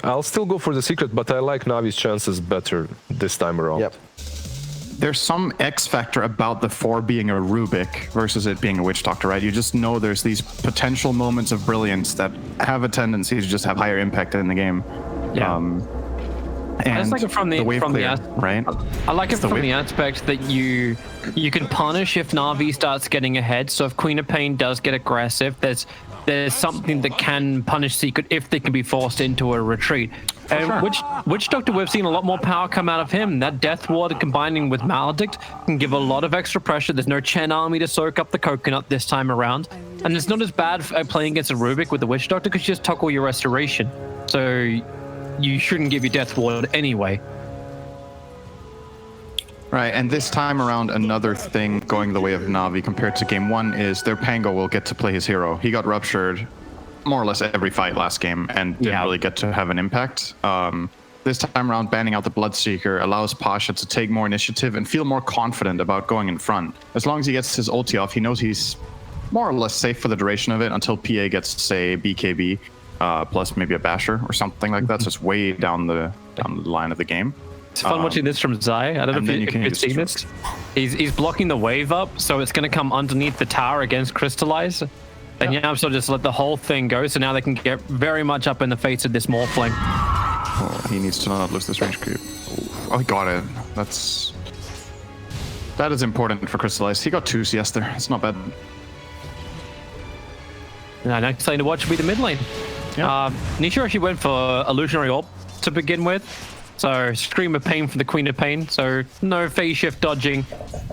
I'll still go for the secret, but I like Navi's chances better this time around. Yep. There's some X factor about the 4 being a Rubik versus it being a Witch Doctor, right? You just know there's these potential moments of brilliance that have a tendency to just have higher impact in the game. Yeah. And I just like it from the right? I like it from the aspect that you can punish if Navi starts getting ahead. So if Queen of Pain does get aggressive, there's something that can punish Secret if they can be forced into a retreat. And Witch Doctor, we've seen a lot more power come out of him. That Death Ward combining with Maledict can give a lot of extra pressure. There's no Chen army to soak up the coconut this time around. And it's not as bad playing against a Rubik with the Witch Doctor because you just toggle your restoration. So you shouldn't give your Death Ward anyway. Right, and this time around, another thing going the way of Navi compared to game 1 is their Pango will get to play his hero. He got ruptured more or less every fight last game and didn't really get to have an impact. This time around, banning out the Bloodseeker allows Pasha to take more initiative and feel more confident about going in front. As long as he gets his ulti off, he knows he's more or less safe for the duration of it until PA gets, say, BKB. Plus maybe a basher or something like that. So it's way down the line of the game. It's fun watching this from Zai. I don't know if you've seen this. He's blocking the wave up, so it's going to come underneath the tower against Crystallize. And Yamso just let the whole thing go, so now they can get very much up in the face of this Morphling. Oh, he needs to not lose this range creep. Oh, he got it. That is important for Crystallize. He got 2 CS there. It's not bad. Now, next lane to watch will be the mid lane. Yeah. Nisha actually went for Illusionary Orb to begin with. So Scream of Pain for the Queen of Pain. So no phase shift dodging,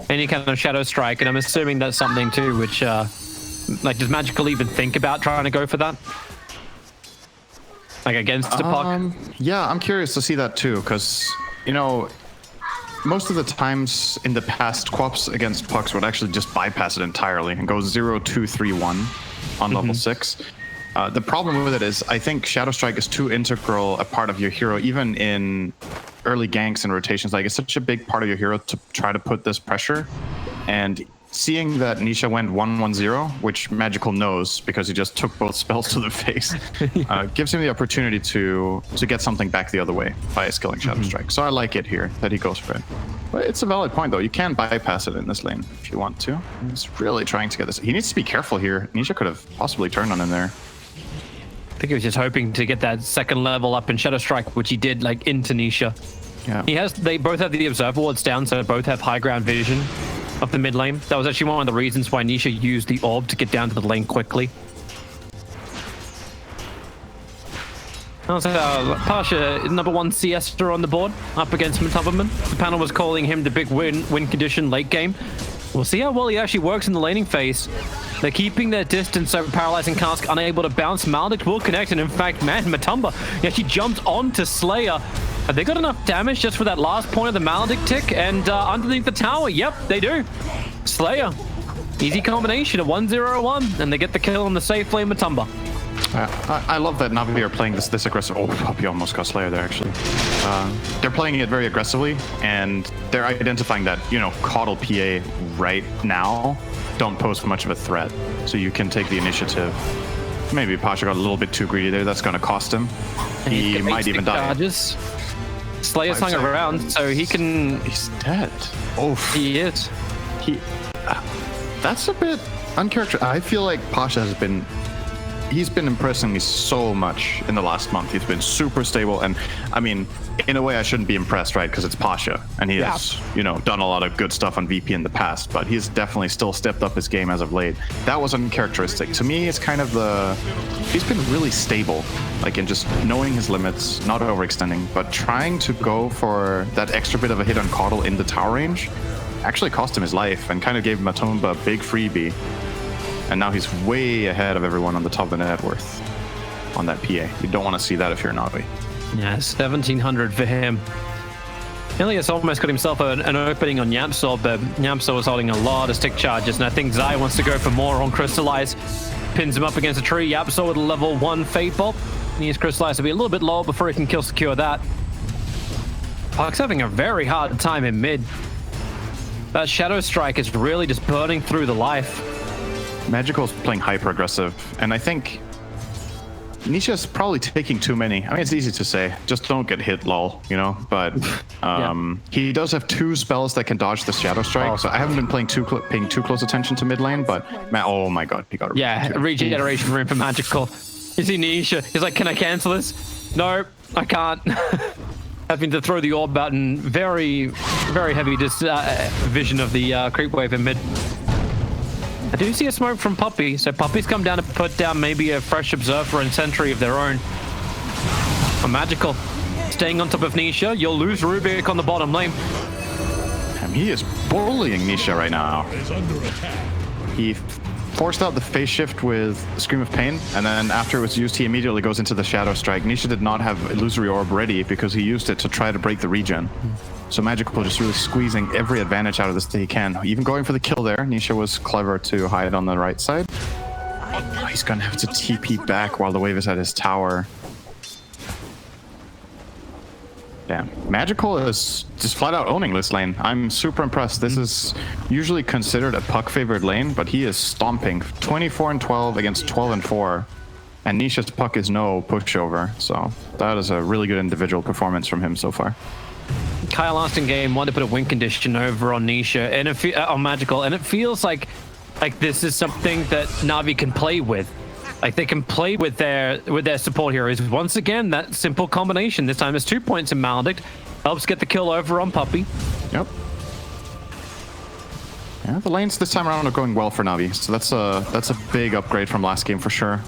any kind of Shadow Strike. And I'm assuming that's something too, which, like, does Magical even think about trying to go for that? Like against the puck? Yeah, I'm curious to see that too, because, you know, most of the times in the past, Quaps against pucks would actually just bypass it entirely and go 0-2-3-1 on level 6. The problem with it is, I think Shadow Strike is too integral a part of your hero, even in early ganks and rotations. Like, it's such a big part of your hero to try to put this pressure. And seeing that Nisha went 1-1-0, which Magical knows because he just took both spells to the face, gives him the opportunity to get something back the other way by skilling Shadow Strike. So I like it here that he goes for it. But it's a valid point, though. You can bypass it in this lane if you want to. He's really trying to get this. He needs to be careful here. Nisha could have possibly turned on him there. I think he was just hoping to get that second level up in Shadow Strike, which he did, like, into Nisha. Yeah. They both have the Observer Wards down, so both have high ground vision of the mid lane. That was actually one of the reasons why Nisha used the orb to get down to the lane quickly. Also, Pasha, #1 CS-er on the board, up against Matubberman. The panel was calling him the big win condition late game. We'll see how well he actually works in the laning phase. They're keeping their distance, so Paralyzing Cask unable to bounce. Maledict will connect, and in fact, man, Matumba, he actually jumped onto Slayer. Have they got enough damage just for that last point of the Maledict tick? And underneath the tower, yep, they do. Slayer, easy combination of 1-0-1, and they get the kill on the safe lane Matumba. I love that Navi are playing this aggressive. Oh, Puppy almost got Slayer there, actually. They're playing it very aggressively, and they're identifying that, you know, Coddle PA right now don't pose much of a threat. So you can take the initiative. Maybe Pasha got a little bit too greedy there. That's going to cost him. He might even die. Charges. Slayer's hung around, so he can... He's dead. Oh, he is. That's a bit uncharacteristic. I feel like Pasha has been... He's been impressing me so much in the last month. He's been super stable, and I mean, in a way, I shouldn't be impressed, right? Because it's Pasha, and he has, you know, done a lot of good stuff on VP in the past. But he's definitely still stepped up his game as of late. That was uncharacteristic to me. It's kind of he's been really stable, like in just knowing his limits, not overextending, but trying to go for that extra bit of a hit on Coddle in the tower range. Actually cost him his life and kind of gave Matumba a big freebie. And now he's way ahead of everyone on the top of the net worth on that PA. You don't want to see that if you're Navi. Yeah, 1,700 for him. Ilias almost got himself an opening on Yamso, but Yamso was holding a lot of stick charges, and I think Zai wants to go for more on Crystallize. Pins him up against a tree. Yamso with a level 1 Fate Bolt. Needs Crystallize to be a little bit lower before he can kill secure that. Puck's having a very hard time in mid. That Shadow Strike is really just burning through the life. Magical's playing hyper aggressive, and I think Nisha's probably taking too many. I mean, it's easy to say. Just don't get hit, lol, you know? But he does have 2 spells that can dodge the Shadow Strike, so I haven't been paying too close attention to mid lane, but man, oh my god, he got a regeneration room for magical. You see Nisha, he's like, can I cancel this? No, I can't. Having to throw the orb out and very, very heavy vision of the creep wave in mid. I do see a smoke from Puppy, so Puppy's come down to put down maybe a fresh Observer and Sentry of their own. A Magical staying on top of Nisha. You'll lose Rubik on the bottom lane. Damn, he is bullying Nisha right now. He forced out the phase shift with Scream of Pain, and then after it was used, he immediately goes into the Shadow Strike. Nisha did not have Illusory Orb ready because he used it to try to break the regen. So Magical just really squeezing every advantage out of this that he can. Even going for the kill there. Nisha was clever to hide on the right side. Oh, he's gonna have to TP back while the wave is at his tower. Damn. Magical is just flat out owning this lane. I'm super impressed. This is usually considered a puck-favored lane, but he is stomping 24-12 against 12-4. And Nisha's puck is no pushover. So that is a really good individual performance from him so far. Kyle last in game wanted to put a win condition over on Nisha and on Magical, and it feels like this is something that Navi can play with. Like they can play with their support heroes. Once again, that simple combination. This time there's 2 points in Maledict. Helps get the kill over on Puppy. Yep. Yeah, the lanes this time around are going well for Navi, so that's a big upgrade from last game for sure.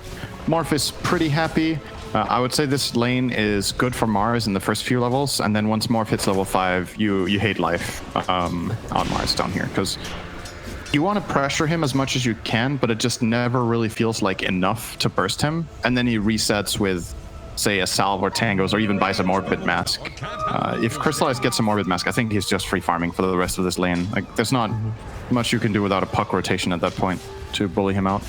Morph is pretty happy. I would say this lane is good for Mars in the first few levels, and then once Morph hits level 5, you hate life on Mars down here, because you want to pressure him as much as you can, but it just never really feels like enough to burst him, and then he resets with, say, a Salve or Tangos, or even buys a Morbid Mask. If Crystallized gets a Morbid Mask, I think he's just free farming for the rest of this lane. Like, there's not much you can do without a puck rotation at that point to bully him out.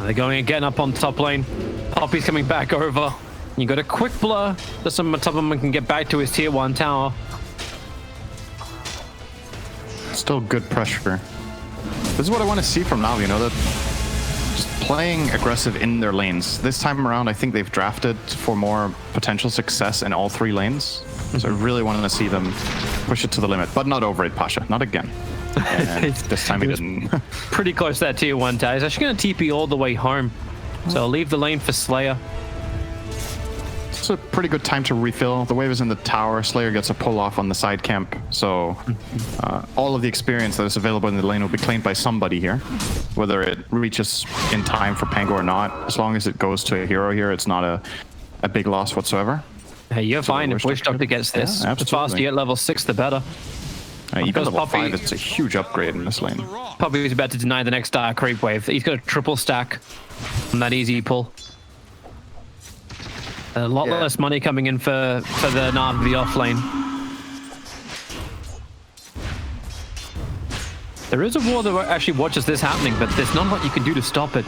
They're going again up on top lane. Poppy's coming back over. You got a quick blur so some top of them can get back to his tier 1 tower. Still good pressure. This is what I want to see from Navi, you know, that just playing aggressive in their lanes. This time around, I think they've drafted for more potential success in all 3 lanes. So I really wanted to see them push it to the limit, but not over it, Pasha. Not again. And this time he didn't. Pretty close to that tier 1 tower. He's actually going to TP all the way home. So I'll leave the lane for Slayer. It's a pretty good time to refill. The wave is in the tower. Slayer gets a pull off on the side camp. So all of the experience that is available in the lane will be claimed by somebody here. Whether it reaches in time for Pango or not, as long as it goes to a hero here, it's not a big loss whatsoever. Hey, you're fine if Wish Doctor gets this. Yeah, the faster you get level 6, the better. Even level 5, it's a huge upgrade in this lane. Puppy was about to deny the next creep wave. He's got a triple stack on that easy pull. A lot less money coming in for the Navi off lane. There is a war that actually watches this happening, but there's not much you can do to stop it.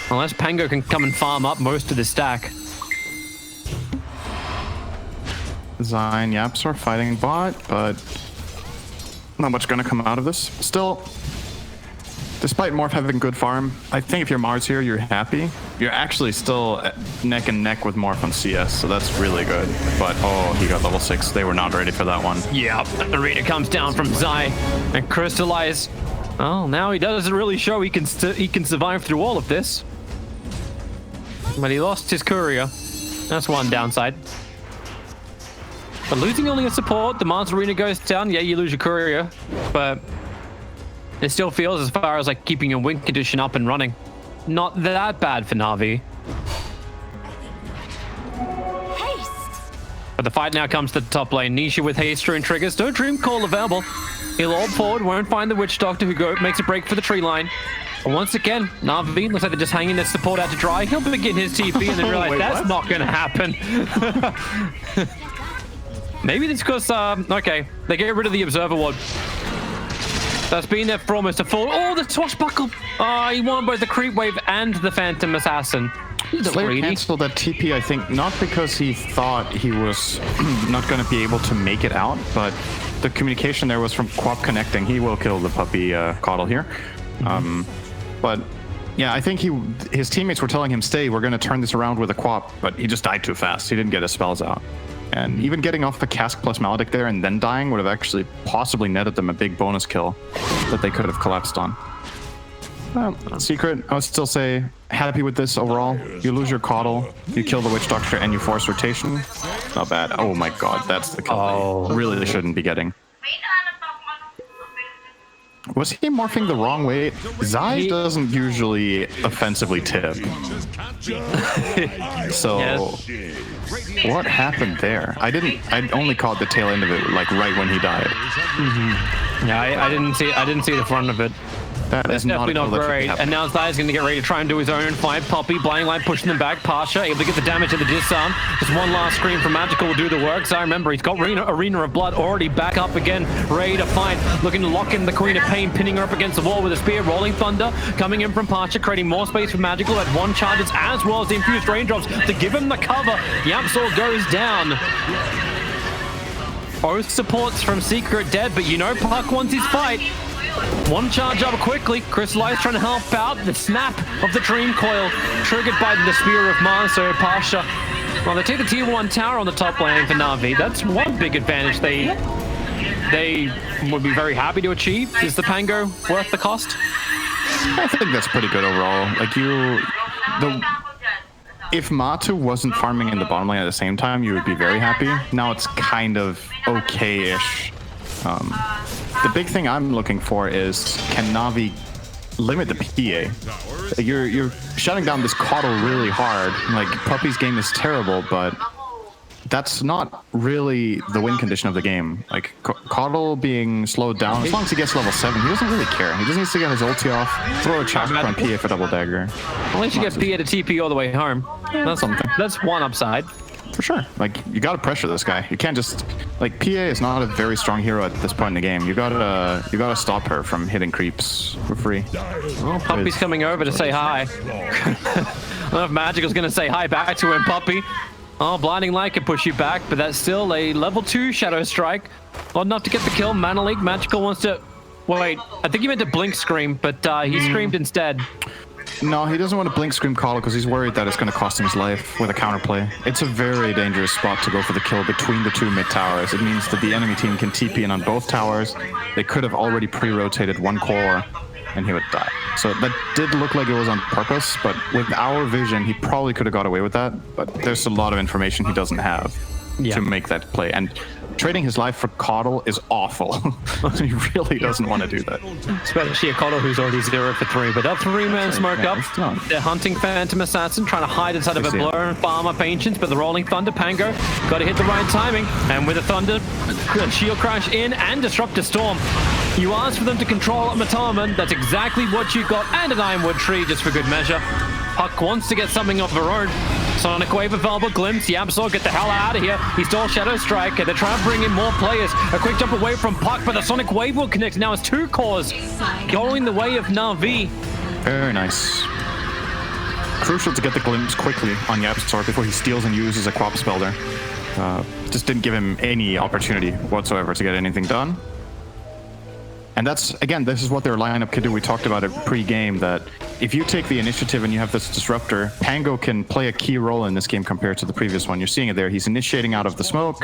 Unless Pango can come and farm up most of the stack. Zine, Yaps are fighting bot, but not much gonna come out of this. Still, despite Morph having good farm, I think if you're Mars here, you're happy. You're actually still neck and neck with Morph on CS, so that's really good. But, oh, he got level 6. They were not ready for that one. Yeah, Arena comes down from Zai and Crystallize. Oh, now he doesn't really show he can survive through all of this. But he lost his courier. That's one downside. But losing only a support, the Mars Arena goes down. Yeah, you lose your courier, but it still feels, as far as like keeping your win condition up and running, not that bad for Navi. Haste. But the fight now comes to the top lane. Nisha with haste and triggers. No Dream Call available. He'll ult forward, won't find the Witch Doctor, who makes a break for the tree line. And once again, Navi looks like they're just hanging their support out to dry. He'll begin his TP and then realize that's not going to happen. Maybe it's because, okay, they get rid of the Observer Ward. That's been there for almost a full. Oh, the Swashbuckle! He won both the Creep Wave and the Phantom Assassin. Slayer canceled that TP, I think, not because he thought he was not going to be able to make it out, but the communication there was from Quap connecting. He will kill the Puppy Coddle here. But Yeah, I think his teammates were telling him, stay, we're going to turn this around with a quap, but he just died too fast. He didn't get his spells out. And even getting off the cask plus Maledict there and then dying would have actually possibly netted them a big bonus kill that they could have collapsed on. Well, Secret, I would still say happy with this overall. You lose your Coddle, you kill the Witch Doctor, and you force rotation. Not bad. Oh my god, that's the kill they really shouldn't be getting. Was he morphing the wrong way? Zai doesn't usually offensively tip. So, what happened there? I only caught the tail end of it, like right when he died. Yeah, I didn't see the front of it. That is Definitely not great. And now Zai's going to get ready to try and do his own fight. Poppy, blinding light, pushing them back. Pasha able to get the damage of the disarm. Just one last scream from Magical will do the work. Zai, remember, he's got Arena of Blood already back up again, ready to fight. Looking to lock in the Queen of Pain, pinning her up against the wall with a spear. Rolling Thunder coming in from Pasha, creating more space for Magical at one charges, as well as the infused raindrops to give him the cover. Yapsor goes down. Both supports from Secret dead, but you know Puck wants his fight. One charge up quickly. Crystallize trying to help out. The snap of the Dream Coil triggered by the Spear of Mars. So Pasha, well, they take the tier 1 tower on the top lane for Navi. That's one big advantage they would be very happy to achieve. Is the Pango worth the cost? I think that's pretty good overall. Like if Matu wasn't farming in the bottom lane at the same time, you would be very happy. Now it's kind of okay-ish. The big thing I'm looking for is, can Navi limit the PA? You're shutting down this Coddle really hard. Like, Puppy's game is terrible, but that's not really the win condition of the game. Like, Coddle being slowed down, as long as he gets level 7, he doesn't really care. He just needs to get his ulti off, throw a chakra on PA for double dagger. At least you get PA to TP all the way home. That's something. That's one upside. For sure. Like, you gotta pressure this guy. You can't just... Like, PA is not a very strong hero at this point in the game. You gotta stop her from hitting creeps for free. Well, Puppy's coming over to say hi. I don't know if Magical's gonna say hi back to him, Puppy. Oh, Blinding Light can push you back, but that's still a level 2 Shadow Strike. Not enough to get the kill. Mana Leak, Magical wants to... Wait, I think he meant to Blink Scream, but he screamed instead. No, he doesn't want to blink Scream Coddle because he's worried that it's going to cost him his life with a counterplay. It's a very dangerous spot to go for the kill between the two mid towers. It means that the enemy team can TP in on both towers. They could have already pre-rotated one core and he would die. So that did look like it was on purpose, but with our vision, he probably could have got away with that. But there's a lot of information he doesn't have to make that play. And trading his life for Coddle is awful. He really doesn't want to do that. Especially a Coddle who's already 0 for 3. But that 3-man smoke up. They're hunting Phantom Assassin, trying to hide inside of a blur and farm up Ancients. But the Rolling Thunder, Pango, got to hit the right timing. And with the Thunder, Shield Crash in and Disruptor Storm. You asked for them to control Mataman. That's exactly what you got. And an Ironwood Tree just for good measure. Puck wants to get something of her own. Sonic Wave available, Glimpse, Yamsor, get the hell out of here. He stole Shadow Strike, and they're trying to bring in more players. A quick jump away from Puck, but the Sonic Wave will connect. Now it's 2 cores going the way of Navi. Very nice. Crucial to get the Glimpse quickly on Yapsor before he steals and uses a Quap spell there. Just didn't give him any opportunity whatsoever to get anything done. And that's, again, this is what their lineup can do. We talked about it pre-game, that if you take the initiative and you have this Disruptor, Pango can play a key role in this game compared to the previous one. You're seeing it there. He's initiating out of the smoke,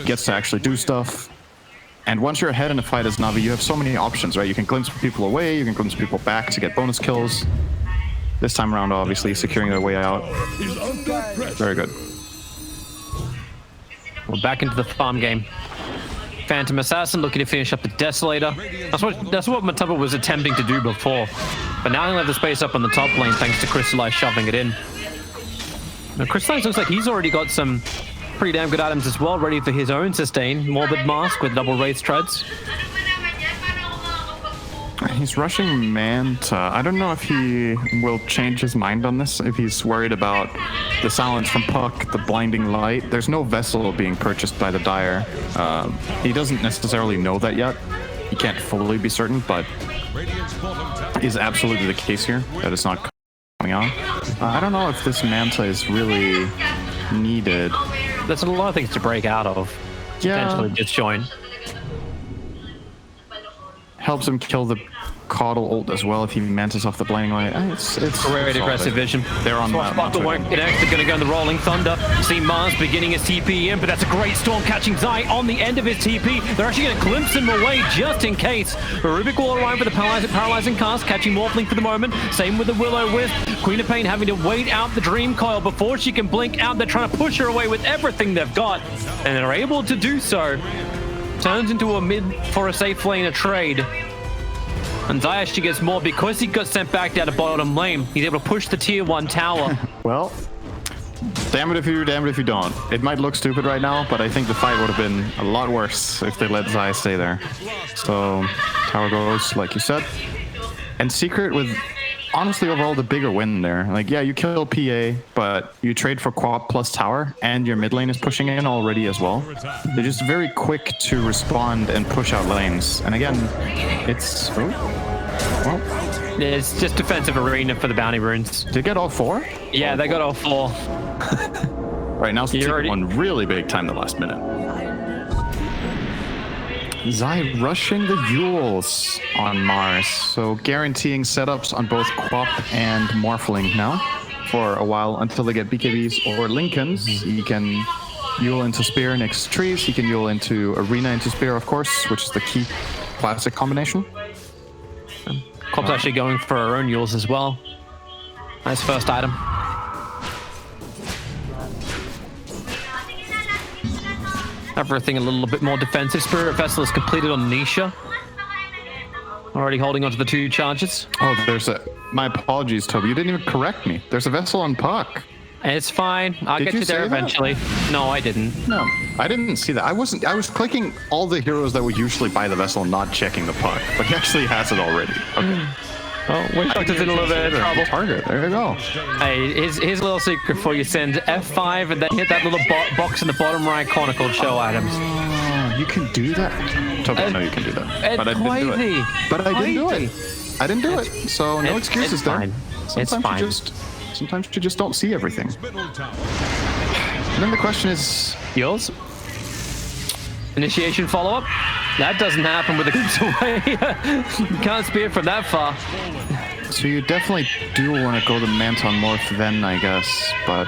gets to actually do stuff. And once you're ahead in a fight as Navi, you have so many options, right? You can glimpse people away, you can glimpse people back to get bonus kills. This time around, obviously, securing their way out. Very good. We're back into the farm game. Phantom Assassin looking to finish up the Desolator. That's what Mataba was attempting to do before. But now he'll have the space up on the top lane thanks to Crystallize shoving it in. Now Crystallize looks like he's already got some pretty damn good items as well, ready for his own sustain. Morbid Mask with double Wraith Treads. He's rushing Manta. I don't know if he will change his mind on this, if he's worried about the silence from Puck, the blinding light. There's no vessel being purchased by the Dire. He doesn't necessarily know that yet. He can't fully be certain, but is absolutely the case here, that it's not coming out. I don't know if this Manta is really needed. There's a lot of things to break out of. Yeah. Potentially just join. Helps him kill the Coddle ult as well if he mantas off the blinding light. It's Great aggressive vision. They're on Swashbuckler won't connect. They're going to go in the Rolling Thunder. See Mars beginning his TP in, but that's a great storm catching Zai on the end of his TP. They're actually going to glimpse him away just in case. Rubik will arrive for the paralyzing cast, catching Morphling for the moment. Same with the Will-O-Wisp. Queen of Pain having to wait out the Dream Coil before she can blink out. They're trying to push her away with everything they've got, and they're able to do so. Turns into a mid for a safe lane, a trade. And Zai actually gets more because he got sent back down to bottom lane. He's able to push the tier 1 tower. Well, damn it if you do, damn it if you don't. It might look stupid right now, but I think the fight would have been a lot worse if they let Zai stay there. So, tower goes, like you said. And Secret with, honestly, overall the bigger win there. Like, yeah, you kill PA, but you trade for Quap plus tower, and your mid lane is pushing in already as well. They're just very quick to respond and push out lanes. And again, it's... Oh, well, It's just defensive arena for the bounty runes. did they get all 4? Yeah, they got all 4. Right now, Secret already- won really big time the last minute. Zai rushing the Yules on Mars, so guaranteeing setups on both Quap and Morphling now for a while until they get BKBs or Lincolns. He can Yule into Spear next trees, he can Yule into Arena into Spear, of course, which is the key classic combination. Quap's actually going for her own Yules as well. Nice first item. Everything a little bit more defensive. Spirit Vessel is completed on Nisha. Already holding onto the 2 charges. Oh, there's a... My apologies, Toby, you didn't even correct me. There's a Vessel on Puck. It's fine. I'll Did get you you there say that? eventually. No, I didn't. No, I didn't see that. I was clicking all the heroes that would usually buy the Vessel, not checking the Puck, but he actually has it already. Okay. Oh, Witch Doctor's in a little bit of trouble. Target. There you go. Hey, here's a little secret for you. Send F5 and then hit that little box in the bottom right corner called Show Items. Oh, you can do that? Toby, I know you can do that. But I didn't do it. But I didn't do it. I didn't do it. So no excuses it's there. fine. It's fine. Sometimes you just don't see everything. And then the question is... Yours? Initiation follow-up? That doesn't happen with a glimpse away. You can't spear from that far. So you definitely do want to go the Manton Morph then, I guess. But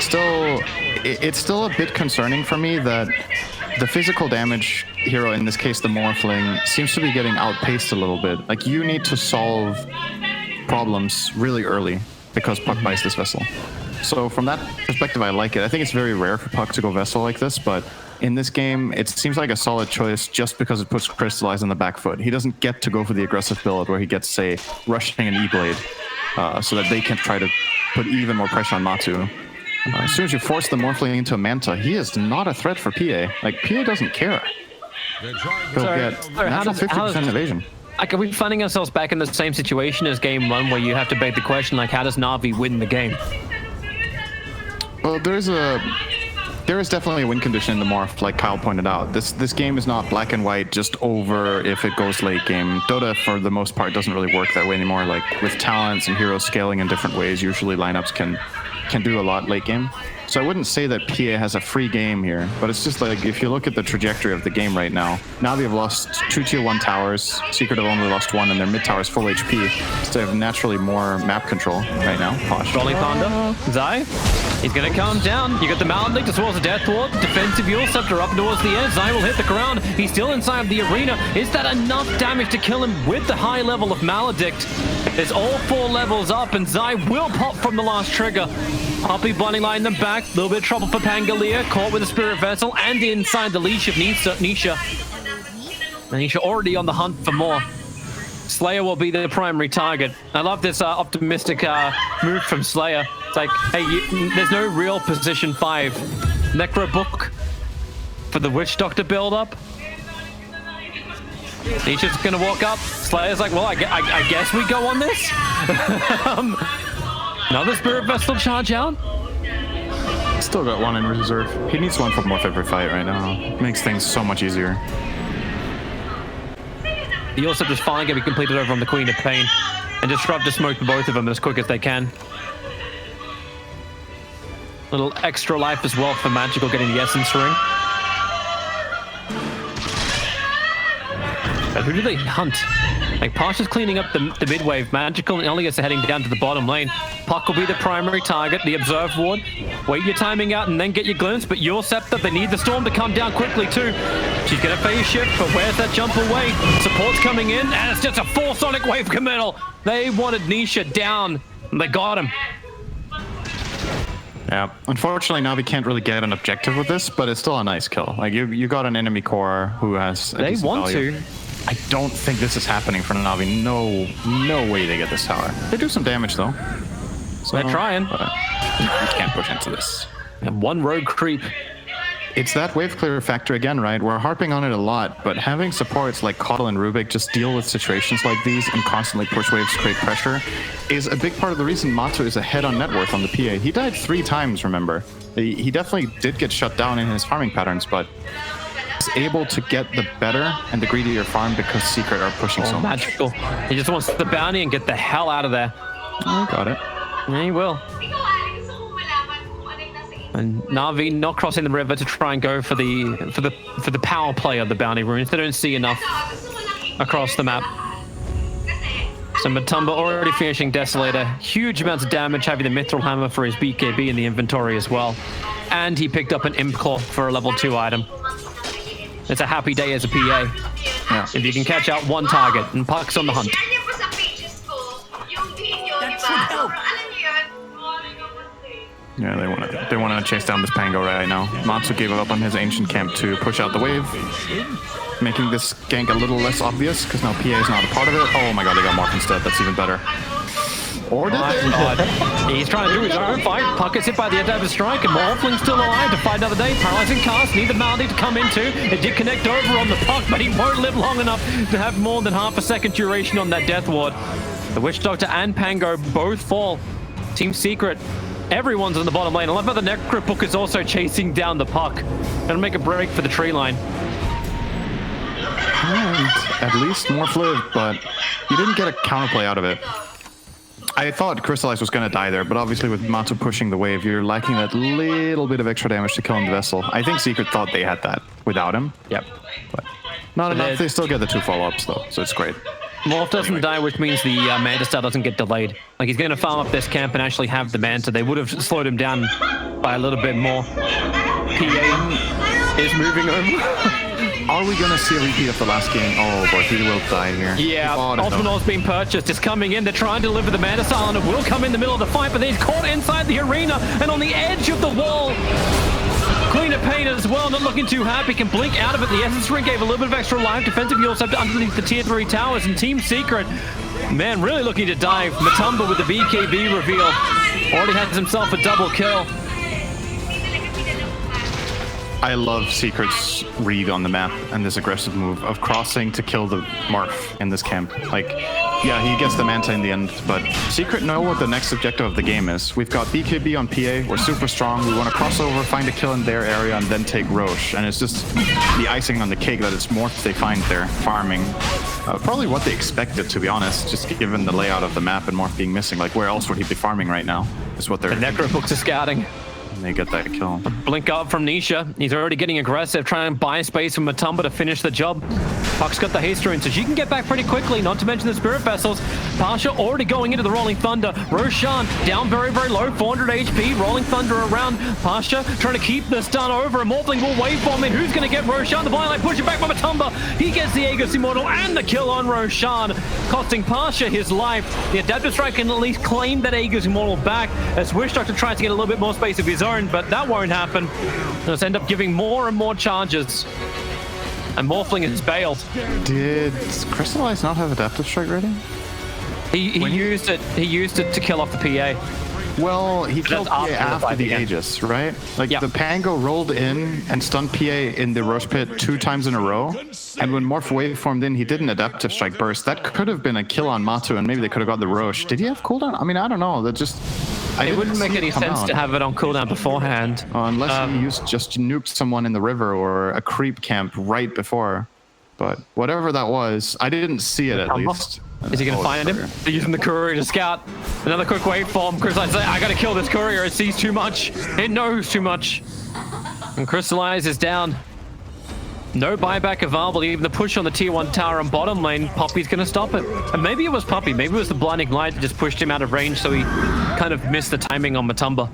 still, it's still a bit concerning for me that the physical damage hero, in this case the Morphling, seems to be getting outpaced a little bit. Like, you need to solve problems really early because Puck buys this Vessel. So from that perspective, I like it. I think it's very rare for Puck to go Vessel like this, but in this game, it seems like a solid choice just because it puts Crystallize on the back foot. He doesn't get to go for the aggressive build where he gets, say, rushing an E-Blade so that they can try to put even more pressure on Matu. As soon as you force the Morphling into a Manta, he is not a threat for PA. Like, PA doesn't care. He'll get natural 50% evasion. Like, are we finding ourselves back in the same situation as game 1 where you have to beg the question, like, how does Navi win the game? Well, there is definitely a win condition in the Morph, like Kyle pointed out. This game is not black and white, just over if it goes late game. Dota, for the most part, doesn't really work that way anymore. Like, with talents and heroes scaling in different ways, usually lineups can do a lot late game. So I wouldn't say that PA has a free game here, but it's just like, if you look at the trajectory of the game right now, Navi have lost 2 tier 1 towers, Secret have only lost 1, and their mid tower is full HP, so they have naturally more map control right now. Posh. Rolling Thunder. Zai. He's going to calm down. You got the Maledict as well as the Death Ward. Defensive Yule Scepter up towards the edge. Zai will hit the ground. He's still inside of the arena. Is that enough damage to kill him with the high level of Maledict? It's all 4 levels up, and Zai will pop from the last trigger. Poppy blinding light in the back. A little bit of trouble for Pangalia. Caught with a Spirit Vessel and inside the leash of Nisha. Nisha already on the hunt for more. Slayer will be the primary target. I love this optimistic move from Slayer. It's like, hey, there's no real position 5. Necro Book for the Witch Doctor build-up. Nisha's gonna walk up. Slayer's like, well, I guess we go on this. Another Spirit Vessel charge out. Still got 1 in reserve. He needs 1 for Morph every fight right now. It makes things so much easier. The also just finally going to be completed over on the Queen of Pain and disrupt the smoke for both of them as quick as they can. Little extra life as well for Magical getting the Essence Ring. But who do they hunt? Like, Pasha's cleaning up the mid wave. Magical and Elias are heading down to the bottom lane. Puck will be the primary target, the observe ward. Wait your timing out and then get your glimpse, but your Scepter, they need the storm to come down quickly too. She's gonna phase shift, but where's that jump away? Support's coming in, and it's just a full Sonic Wave committal. They wanted Nisha down, and they got him. Yeah, unfortunately Navi can't really get an objective with this, but it's still a nice kill. Like you got an enemy core who has a They decent want value. to. I don't think this is happening for Navi. No way they get this tower. They do some damage though. So, They're trying. You can't push into this. And one rogue creep. It's that wave clear factor again, right? We're harping on it a lot, but having supports like Coddle and Rubik just deal with situations like these and constantly push waves, create pressure, is a big part of the reason Matu is ahead on net worth on the PA. He died 3 times, remember? He definitely did get shut down in his farming patterns, but he's able to get the better and the greedier farm because Secret are pushing so much. Magical. He just wants the bounty and get the hell out of there. Oh, got it. Yeah, he will. And Navi not crossing the river to try and go for the power play of the bounty runes. They don't see enough across the map. So Matumba already finishing Desolator. Huge amounts of damage, having the Mithril Hammer for his BKB in the inventory as well. And he picked up an Imp Claw for a level 2 item. It's a happy day as a PA. Yeah. If you can catch out one target, and Puck's on the hunt. That should help. Yeah, they want to chase down this Pango right now. Matsu gave up on his ancient camp to push out the wave, making this gank a little less obvious because now PA is not a part of it. Oh my god, they got Morph instead. That's even better. Or did they? God. He's trying to do his own fight. Puck gets hit by the Adaptive Strike, and Morphling's still alive to fight another day. Paralyzing cast, need the Malady to come into. It did connect over on the Puck, but he won't live long enough to have more than half a second duration on that Death Ward. The Witch Doctor and Pango both fall. Team Secret, everyone's on the bottom lane. I love how the Necrobook is also chasing down the Puck. Gonna make a break for the tree line. And at least Morph lived, but you didn't get a counterplay out of it. I thought Crystallize was going to die there, but obviously with Matsu pushing the wave, you're lacking that little bit of extra damage to kill in the vessel. I think Secret thought they had that without him. Yep. But not enough. They still get the 2 follow-ups though, so it's great. Morph doesn't die, which means the Manta Star doesn't get delayed. Like, he's going to farm up this camp and actually have the Manta. They would have slowed him down by a little bit more. PA is moving over. Are we going to see a repeat of the last game? Oh boy, he will die here. Yeah, Ultimanor's been purchased. It's coming in. They're trying to deliver the Manta Star, and it will come in the middle of the fight, but he's caught inside the arena and on the edge of the wall. Cleaner Pain as well, not looking too happy. Can blink out of it. The Essence Ring gave a little bit of extra life. Defensive Heals up underneath the tier 3 towers, and Team Secret, man, really looking to dive. Matumba with the BKB reveal. Already has himself a double kill. I love Secret's read on the map and this aggressive move of crossing to kill the Morph in this camp. Like, yeah, he gets the Manta in the end, but Secret know what the next objective of the game is. We've got BKB on PA, we're super strong, we want to cross over, find a kill in their area, and then take Roche. And it's just the icing on the cake that it's Morph they find there, farming. Probably what they expected, to be honest, just given the layout of the map and Morph being missing. Like, where else would he be farming right now? Is what they're... The Necrobooks are scouting. And they get that kill. Blink up from Nisha. He's already getting aggressive, trying to buy space from Matumba to finish the job. Puck's got the haste rune, so she can get back pretty quickly, not to mention the Spirit Vessels. Pasha already going into the Rolling Thunder. Roshan down very, very low, 400 HP. Rolling Thunder around Pasha, trying to keep the stun over. And Morphling will waveform in. Who's going to get Roshan? The blind line pushing back by Matumba. He gets the Aegis Immortal and the kill on Roshan, costing Pasha his life. The Adaptive Strike can at least claim that Aegis Immortal back, as Wish Doctor tries to get a little bit more space of his own, but that won't happen. Let's end up giving more and more charges. And Morphling is bailed. Did Crystallize not have Adaptive Strike ready? He used it. He used it to kill off the PA. Well, he killed PA after the Aegis, right? Like, the Pango rolled in and stunned PA in the Roche Pit 2 times in a row. And when Morph Wave formed in, he did an Adaptive Strike burst. That could have been a kill on Matu, and maybe they could have got the Roche. Did he have cooldown? I mean, I don't know. That just... It wouldn't make any sense to have it on cooldown beforehand. Unless he just nuked someone in the river or a creep camp right before. But whatever that was, I didn't see it at least. Is he going to find him? They're using the courier to scout. Another quick waveform. Crystallize, I got to kill this courier. It sees too much. It knows too much. And Crystallize is down. No buyback available. Even the push on the tier 1 tower and bottom lane, Poppy's going to stop it. And maybe it was Poppy. Maybe it was the blinding light that just pushed him out of range, so he kind of missed the timing on Matumba.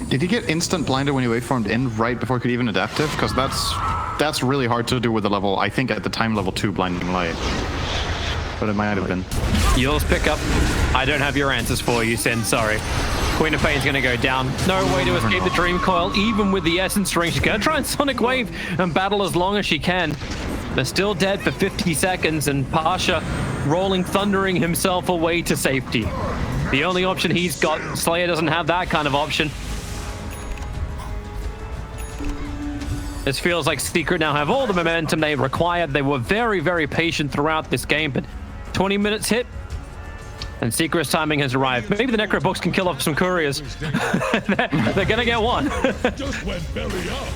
Did he get instant blinded when he waveformed in right before he could even adaptive? Because that's really hard to do with the level, I think at the time, level 2 blinding light. But it might have been. Yours pick up. I don't have your answers for you, Sin. Sorry. Queen of Pain's going to go down. No way to escape the Dream Coil, even with the Essence Ring. She's going to try and Sonic Wave and battle as long as she can. They're still dead for 50 seconds, and Pasha rolling, thundering himself away to safety. The only option he's got, Slayer doesn't have that kind of option. This feels like Secret now have all the momentum they required. They were very, very patient throughout this game, but 20 minutes hit, and Secret's timing has arrived. Maybe the Necro Books can kill off some couriers. They're gonna get one. Just went belly up.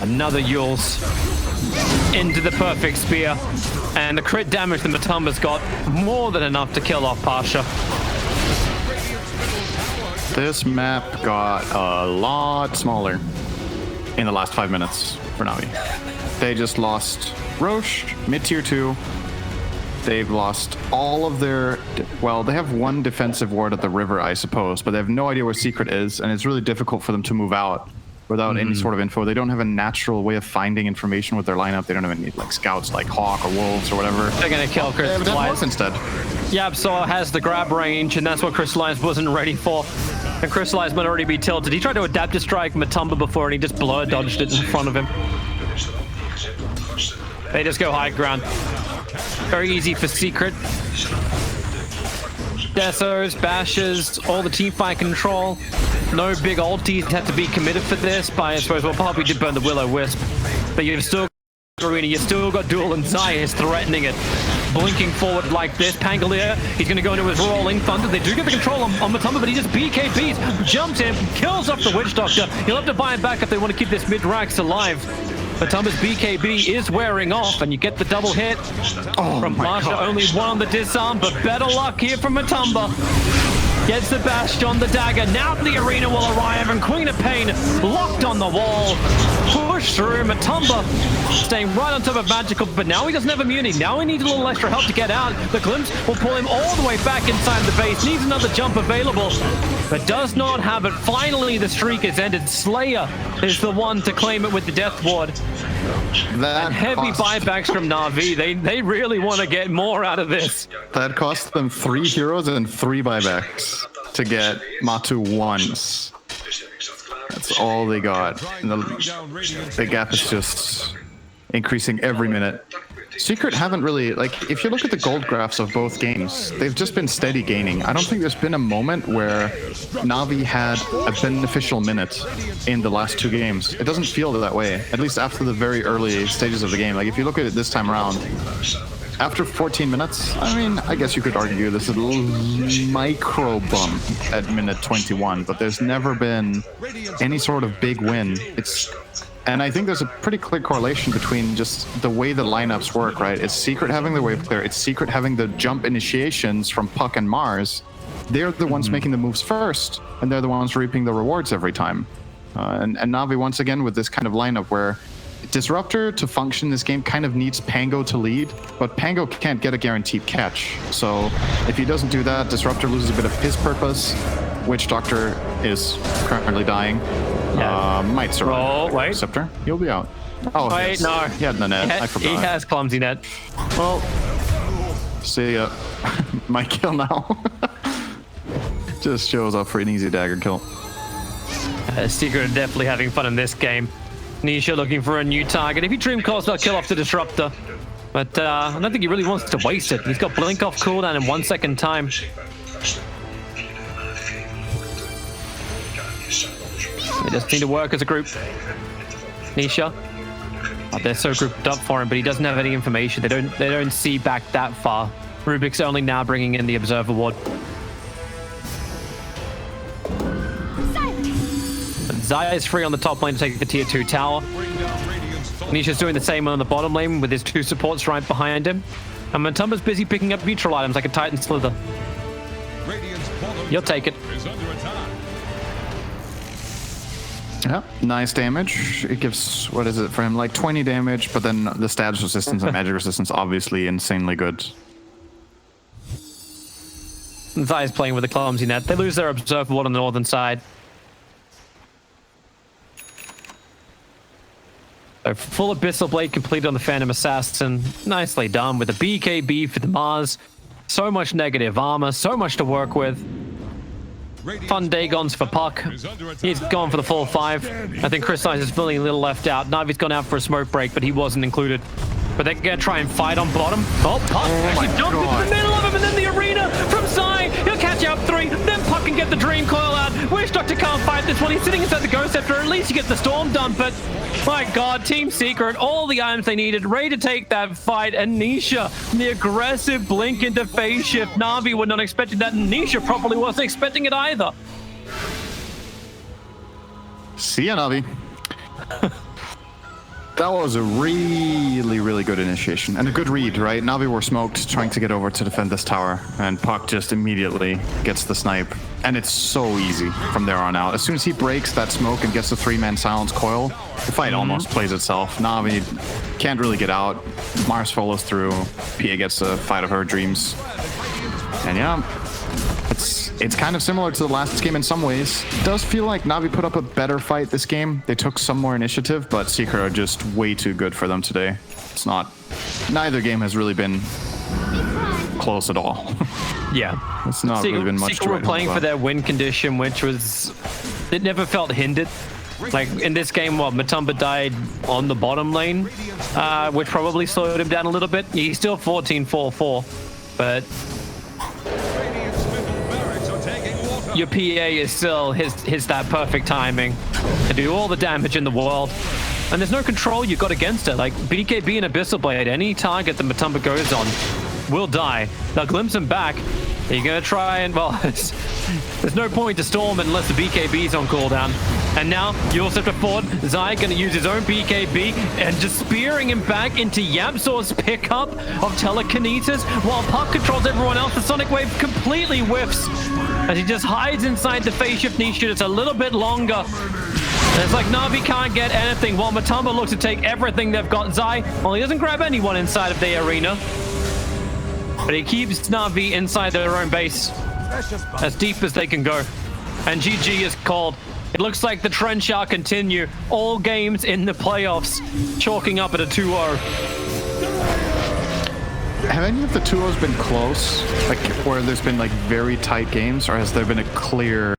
Another Yules into the perfect spear, and the crit damage that Matumba's got more than enough to kill off Pasha. This map got a lot smaller in the last 5 minutes for Navi. They just lost Roche, mid-tier 2. They've lost all of their... Well, they have one defensive ward at the river, I suppose, but they have no idea where Secret is, and it's really difficult for them to move out without any sort of info. They don't have a natural way of finding information with their lineup. They don't have any like scouts like Hawk or Wolves or whatever. They're going to kill Crystallize instead. Yabsaw has the grab range, and that's what Crystallize wasn't ready for. And Crystallize might already be tilted. He tried to adapt to strike Matumba before, and he just blur dodged it in front of him. They just go high ground. Very easy for Secret. Desos, bashes, all the teamfight control. No big ultis have to be committed for this, but I suppose, well, Poppy did burn the Will-O-Wisp. But you've still got Arena, you've still got Duel, and Zai is threatening it. Blinking forward like this. Pangolier, he's going to go into his Rolling Thunder. They do get the control on Matumba, but he just BKBs, jumps in, kills off the Witch Doctor. He'll have to buy him back if they want to keep this mid-Rax alive. Matumba's BKB is wearing off, and you get the double hit from Marsha. Only one on the disarm, but better luck here from Matumba. Gets the bash on the dagger. Now the arena will arrive, and Queen of Pain locked on the wall. Push through. Matumba staying right on top of Magical, but now he doesn't have immunity. Now he needs a little extra help to get out. The Glimpse will pull him all the way back inside the base. Needs another jump available, but does not have it. Finally, the streak is ended. Slayer is the one to claim it with the Death Ward. And heavy buybacks from Navi. They really want to get more out of this. That cost them 3 heroes and 3 buybacks to get Matu once. That's all they got. And the gap is just increasing every minute. Secret haven't really, like, if you look at the gold graphs of both games, they've just been steady gaining. I don't think there's been a moment where Navi had a beneficial minute in the last 2 games. It doesn't feel that way, at least after the very early stages of the game. Like, if you look at it this time around, after 14 minutes, I mean, I guess you could argue this is a little micro bump at minute 21, but there's never been any sort of big win. And I think there's a pretty clear correlation between just the way the lineups work, right? It's Secret having the wave clear, it's Secret having the jump initiations from Puck and Mars. They're the ones making the moves first, and they're the ones reaping the rewards every time. And Navi, once again, with this kind of lineup where Disruptor to function in this game kind of needs Pango to lead, but Pango can't get a guaranteed catch. So if he doesn't do that, Disruptor loses a bit of his purpose. Witch Doctor is currently dying. Yeah. Might survive. Oh, wait. Scepter, he'll be out. Oh, wait, no. He had the net. I forgot. He has clumsy net. Well, see ya. My kill now. Just shows up for an easy dagger kill. Secret are definitely having fun in this game. Nisha looking for a new target. If he Dream Calls, they'll kill off the Disruptor. But I don't think he really wants to waste it. He's got Blink off cooldown in 1 second time. They just need to work as a group. Nisha. Oh, they're so grouped up for him, but he doesn't have any information. They don't see back that far. Rubik's only now bringing in the Observer Ward. Zaya is free on the top lane to take the tier 2 tower. Nisha's doing the same on the bottom lane with his 2 supports right behind him. And Matumba's busy picking up neutral items like a Titan Slither. Radiant's bottom You'll take it. is under attack. Yeah, nice damage. It gives, what is it for him, like 20 damage, but then the status resistance and magic resistance obviously insanely good. Zai's playing with a clumsy net. They lose their observable on the northern side. So full Abyssal Blade completed on the Phantom Assassin. Nicely done with the BKB for the Mars. So much negative armor, so much to work with. Fun Dagons for Puck. He's gone for the full 5. I think Chris Size is feeling a little left out. Navi's gone out for a smoke break, but he wasn't included. But they're going to try and fight on bottom. Oh, Puck actually jumped into the middle of him, and then the arena from Zai. He'll catch out 3. Then Puck can get the Dream Coil out. Wish Doctor can't fight this one. He's sitting inside the Ghost Scepter. At least he gets the Storm done. But my God, Team Secret, all the items they needed, ready to take that fight. And Nisha, the aggressive blink into phase shift. Navi were not expecting that. And Nisha probably wasn't expecting it either. See ya, Navi. That was a really, really good initiation. And a good read, right? Navi were smoked, trying to get over to defend this tower. And Puck just immediately gets the snipe. And it's so easy from there on out. As soon as he breaks that smoke and gets the 3-man silence coil, the fight almost plays itself. Navi can't really get out. Mars follows through. Pia gets the fight of her dreams. And yeah, it's kind of similar to the last game in some ways. It does feel like Navi put up a better fight this game. They took some more initiative, but Secret are just way too good for them today. It's not... Neither game has really been close at all. Yeah. It's not really been much to Secret were write home playing for about. their win condition, which was... It never felt hindered. Like, in this game, Matumba died on the bottom lane, which probably slowed him down a little bit. He's still 14-4-4, but... Your PA is still his that perfect timing to do all the damage in the world. And there's no control you got against it. Like BKB and Abyssal Blade, any target that Matumba goes on will die. They'll glimpse him back. You're gonna try and, well, there's no point to storm unless the BKB's on cooldown. And now you also have to forward. Zai gonna use his own BKB and just spearing him back into Yamsor's pickup of telekinesis while Puck controls everyone else. The Sonic Wave completely whiffs as he just hides inside the phase shift niche. It's a little bit longer. And it's like Navi can't get anything while Matumba looks to take everything they've got. Zai, well, he doesn't grab anyone inside of the arena, but he keeps Navi inside their own base as deep as they can go. And GG is called. It looks like the trend shall continue. All games in the playoffs chalking up at a 2-0. Have any of the 2-0s been close? Like, where there's been, like, very tight games? Or has there been a clear